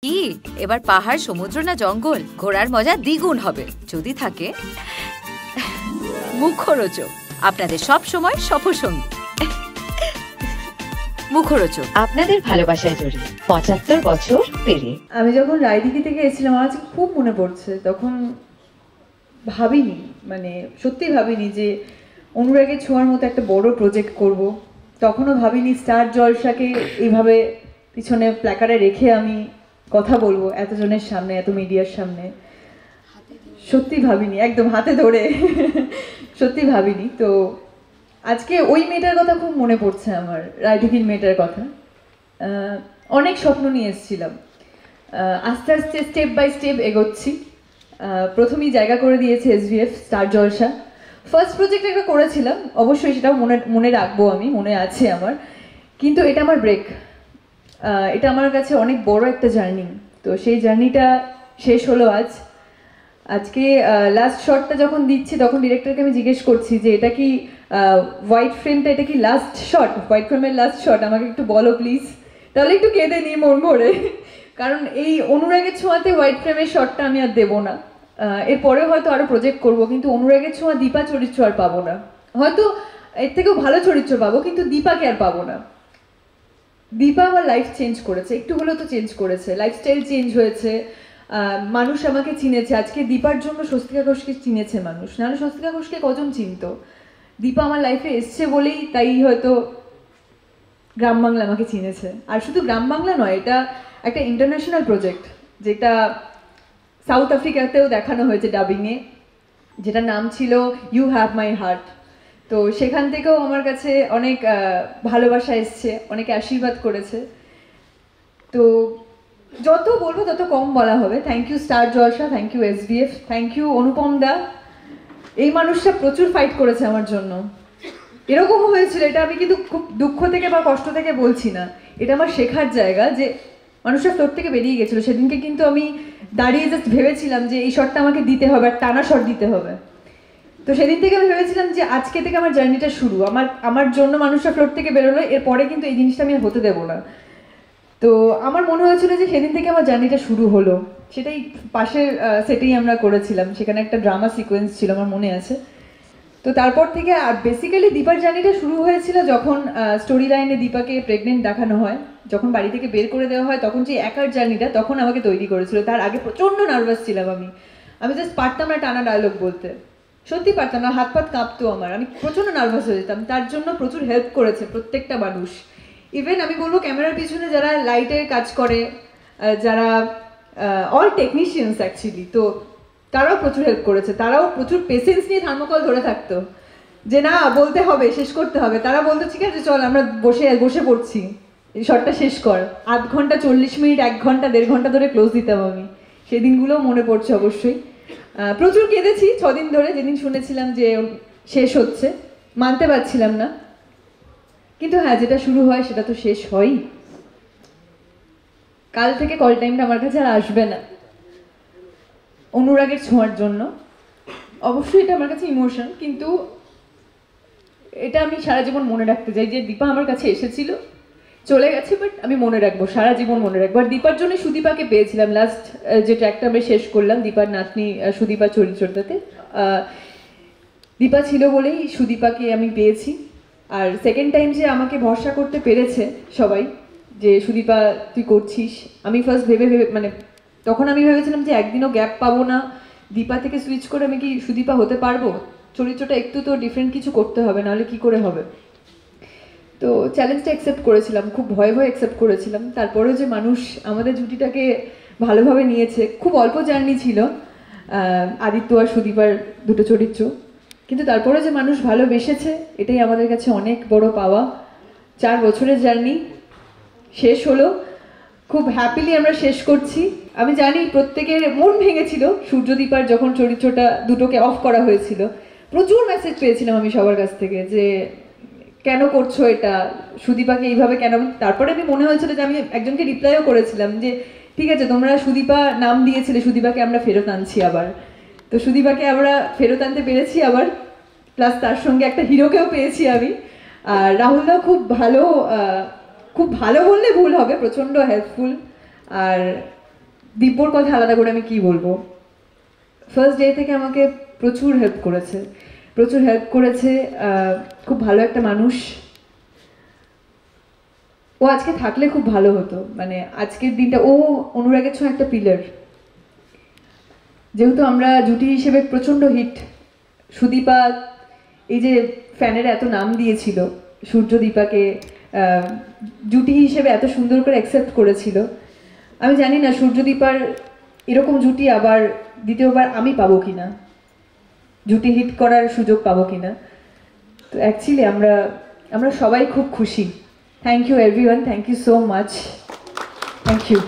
কি এবার পাহাড়, সমুদ্র না জঙ্গল, ঘোরার মজা দ্বিগুণ হবে যদি থাকে মুখরোচক, আপনাদের সব সময় সফরসঙ্গী। মুখরোচক, আপনাদের ভালোবাসায় জড়িয়ে ৭৫ বছর পেরিয়ে। আমি যখন রায়দিঘি থেকে এসেছিলাম, আমার আজকে খুব মনে পড়ছে, তখন ভাবিনি, মানে সত্যি ভাবিনি যে অনুরাগের ছোঁয়ার মতো একটা বড় প্রজেক্ট করব। তখনও ভাবিনি স্টার জলসাকে এইভাবে পিছনে প্ল্যাকারে রেখে আমি কথা বলবো এতজনের সামনে, এত মিডিয়ার সামনে। সত্যি ভাবিনি, একদম হাতে ধরে সত্যি ভাবিনি। তো আজকে ওই মেয়েটার কথা খুব মনে পড়ছে আমার, রায়দিঘির মেয়েটার কথা। অনেক স্বপ্ন নিয়ে এসেছিলাম, আস্তে আস্তে স্টেপ বাই স্টেপ এগোচ্ছি। প্রথমেই জায়গা করে দিয়েছে SVF স্টার জলসা। ফার্স্ট প্রজেক্ট একটা করেছিলাম, অবশ্যই সেটাও মনে রাখবো, আমি মনে আছে আমার। কিন্তু এটা আমার ব্রেক, এটা আমার কাছে অনেক বড় একটা জার্নি। তো সেই জার্নিটা শেষ হলো আজকে লাস্ট শটটা যখন দিচ্ছি, তখন ডিরেক্টরকে আমি জিজ্ঞেস করছি যে এটা কি হোয়াইট ফ্রেমটা, এটা কি লাস্ট শট, হোয়াইট ফ্রেমের লাস্ট শট, আমাকে একটু বলো প্লিজ। তাহলে একটু কেঁদে নিই মন ভরে, কারণ এই অনুরাগের ছোঁয়াতে হোয়াইট ফ্রেমের শটটা আমি আর দেবো না। এরপরেও হয়তো আরও প্রজেক্ট করব, কিন্তু অনুরাগের ছোঁয়া দীপা চরিত্র আর পাবো না। হয়তো এর থেকেও ভালো চরিত্র পাবো, কিন্তু দীপাকে আর পাবো না। দীপা আমার লাইফ চেঞ্জ করেছে, একটু হলেও তো চেঞ্জ করেছে, লাইফস্টাইল চেঞ্জ হয়েছে, মানুষ আমাকে চিনেছে। আজকে দীপার জন্য স্বস্তিকা ঘোষকে চিনেছে মানুষ, নাহলে স্বস্তিকা ঘোষকে কজন চিনতো। দীপা আমার লাইফে এসছে বলেই তাই হয়তো গ্রাম বাংলা আমাকে চিনেছে। আর শুধু গ্রাম বাংলা নয়, এটা একটা ইন্টারন্যাশনাল প্রজেক্ট, যেটা সাউথ আফ্রিকাতেও দেখানো হয়েছে ডাবিংয়ে, যেটা নাম ছিল ইউ হ্যাভ মাই হার্ট। তো সেখান থেকেও আমার কাছে অনেক ভালোবাসা এসছে, অনেকে আশীর্বাদ করেছে। তো যত বলবো তত কম বলা হবে। Thank you star Jalsha, thank you SVF, thank you Anupam da. এই মানুষটা প্রচুর ফাইট করেছে আমার জন্য। এরকমও হয়েছিল, এটা আমি কিন্তু খুব দুঃখ থেকে বা কষ্ট থেকে বলছি না, এটা আমার শেখার জায়গা, যে মানুষটা ফ্লোর থেকে বেরিয়ে গেছিলো সেদিনকে, কিন্তু আমি দাঁড়িয়ে জাস্ট ভেবেছিলাম যে এই শটটা আমাকে দিতে হবে, আর টানা শট দিতে হবে। তো সেদিন থেকে আমি ভেবেছিলাম যে আজকে থেকে আমার জার্নিটা শুরু, আমার জন্য মানুষটা ফ্লোর থেকে বেরোলো, এরপরে কিন্তু এই জিনিসটা আমি হতে দেবো না। তো আমার মনে হয়েছিল যে সেদিন থেকে আমার জার্নিটা শুরু হলো। সেটাই পাশের সেটেই আমরা করেছিলাম, সেখানে একটা ড্রামা সিকোয়েন্স ছিল, আমার মনে আছে। তো তারপর থেকে আর বেসিক্যালি দীপার জার্নিটা শুরু হয়েছিল যখন স্টোরি লাইনে দীপাকে প্রেগনেন্ট দেখানো হয়, যখন বাড়ি থেকে বের করে দেওয়া হয়, তখন যে একার জার্নিটা তখন আমাকে তৈরি করেছিল। তার আগে প্রচণ্ড নার্ভাস ছিলাম আমি জাস্ট পারতাম না টানা ডায়লগ বলতে, সত্যি পারতাম না, হাত পাত কাঁপতো আমার, আমি প্রচণ্ড নার্ভাস হয়ে যেতাম। তার জন্য প্রচুর হেল্প করেছে প্রত্যেকটা মানুষ। ইভেন আমি বলবো ক্যামেরার পিছনে যারা লাইটের কাজ করে, যারা অল টেকনিশিয়ানস অ্যাকচুয়ালি, তো তারাও প্রচুর হেল্প করেছে। তারাও প্রচুর পেশেন্স নিয়ে থার্মোকল ধরে থাকতো, যে না বলতে হবে, শেষ করতে হবে। তারা বলতো ঠিক আছে চল আমরা বসে পড়ছি, এই শটটা শেষ কর। আধ ঘন্টা 40 মিনিট, 1 ঘন্টা 1.5 ঘন্টা ধরে ক্লোজ দিতাম আমি। সেই দিনগুলোও মনে পড়ছে অবশ্যই। প্রচুর কেঁদেছি 6 দিন ধরে, যেদিন শুনেছিলাম যে শেষ হচ্ছে, মানতে পারছিলাম না। কিন্তু হ্যাঁ, যেটা শুরু হয় সেটা তো শেষ হয়ই। কাল থেকে কল টাইমটা আমার কাছে আর আসবে না অনুরাগের ছোঁয়ার জন্য। অবশ্যই এটা আমার কাছে ইমোশন, কিন্তু এটা আমি সারা জীবন মনে রাখতে চাই যে দীপা আমার কাছে এসেছিল, চলে গেছে, বাট আমি মনে রাখবো, সারা জীবন মনে রাখবো। আর দীপার জন্য সুদীপাকে পেয়েছিলাম লাস্ট যে ট্র্যাকটা আমি শেষ করলাম, দীপার নাতনি সুদীপা চরিত্রটাতে দীপা ছিল বলেই সুদীপাকে আমি পেয়েছি। আর সেকেন্ড টাইম যে আমাকে ভরসা করতে পেরেছে সবাই, যে সুদীপা তুই করছিস, আমি ফার্স্ট ভেবে মানে তখন আমি ভেবেছিলাম যে একদিনও গ্যাপ পাবো না, দীপা থেকে সুইচ করে আমি কি সুদীপা হতে পারবো, চরিত্রটা একটু তো ডিফারেন্ট কিছু করতে হবে, নাহলে কি করে হবে। তো চ্যালেঞ্জটা অ্যাকসেপ্ট করেছিলাম, খুব ভয়ে অ্যাকসেপ্ট করেছিলাম। তারপরেও যে মানুষ আমাদের জুটিটাকে ভালোভাবে নিয়েছে, খুব অল্প জার্নি ছিল আদিত্য আর সুদীপার দুটো চরিত্র, কিন্তু তারপরে যে মানুষ ভালোবেসেছে, এটাই আমাদের কাছে অনেক বড় পাওয়া। 4 বছরের জার্নি শেষ হলো, খুব হ্যাপিলি আমরা শেষ করছি। আমি জানি প্রত্যেকের মন ভেঙেছিল সূর্যদীপার যখন চরিত্রটা দুটোকে অফ করা হয়েছিল। প্রচুর মেসেজ পেয়েছিলাম আমি সবার কাছ থেকে যে কেন করছো এটা, সুদীপাকে এইভাবে কেন। তারপরে আমি মনে হয়েছিল যে আমি একজনকে রিপ্লাইও করেছিলাম যে ঠিক আছে তোমরা সুদীপা নাম দিয়েছিলে, সুদীপাকে আমরা ফেরত আনছি আবার। তো সুদীপাকে আমরা ফেরত আনতে পেরেছি আবার, প্লাস তার সঙ্গে একটা হিরোকেও পেয়েছি আমি। আর রাহুলদাও খুব ভালো বললে ভুল হবে, প্রচণ্ড হেল্পফুল। আর দিব্যর কথা আলাদা করে আমি কি বলবো, ফার্স্ট ডে থেকে আমাকে প্রচুর হেল্প করেছে, খুব ভালো একটা মানুষ। ও আজকে থাকলে খুব ভালো হতো, মানে আজকের দিনটা ও অনুরাগের ছোঁয়া একটা পিলার। যেহেতু আমরা জুটি হিসেবে প্রচণ্ড হিট, সুদীপা এই যে ফ্যানের এত নাম দিয়েছিল, সূর্যদীপাকে জুটি হিসেবে এত সুন্দর করে অ্যাকসেপ্ট করেছিল, আমি জানি না সূর্যদীপার এরকম জুটি আবার দ্বিতীয়বার আমি পাবো কিনা, জুটি হিট করার সুযোগ পাবো কিনা। তো অ্যাকচুয়ালি আমরা সবাই খুব খুশি। Thank you everyone, thank you so much, thank you.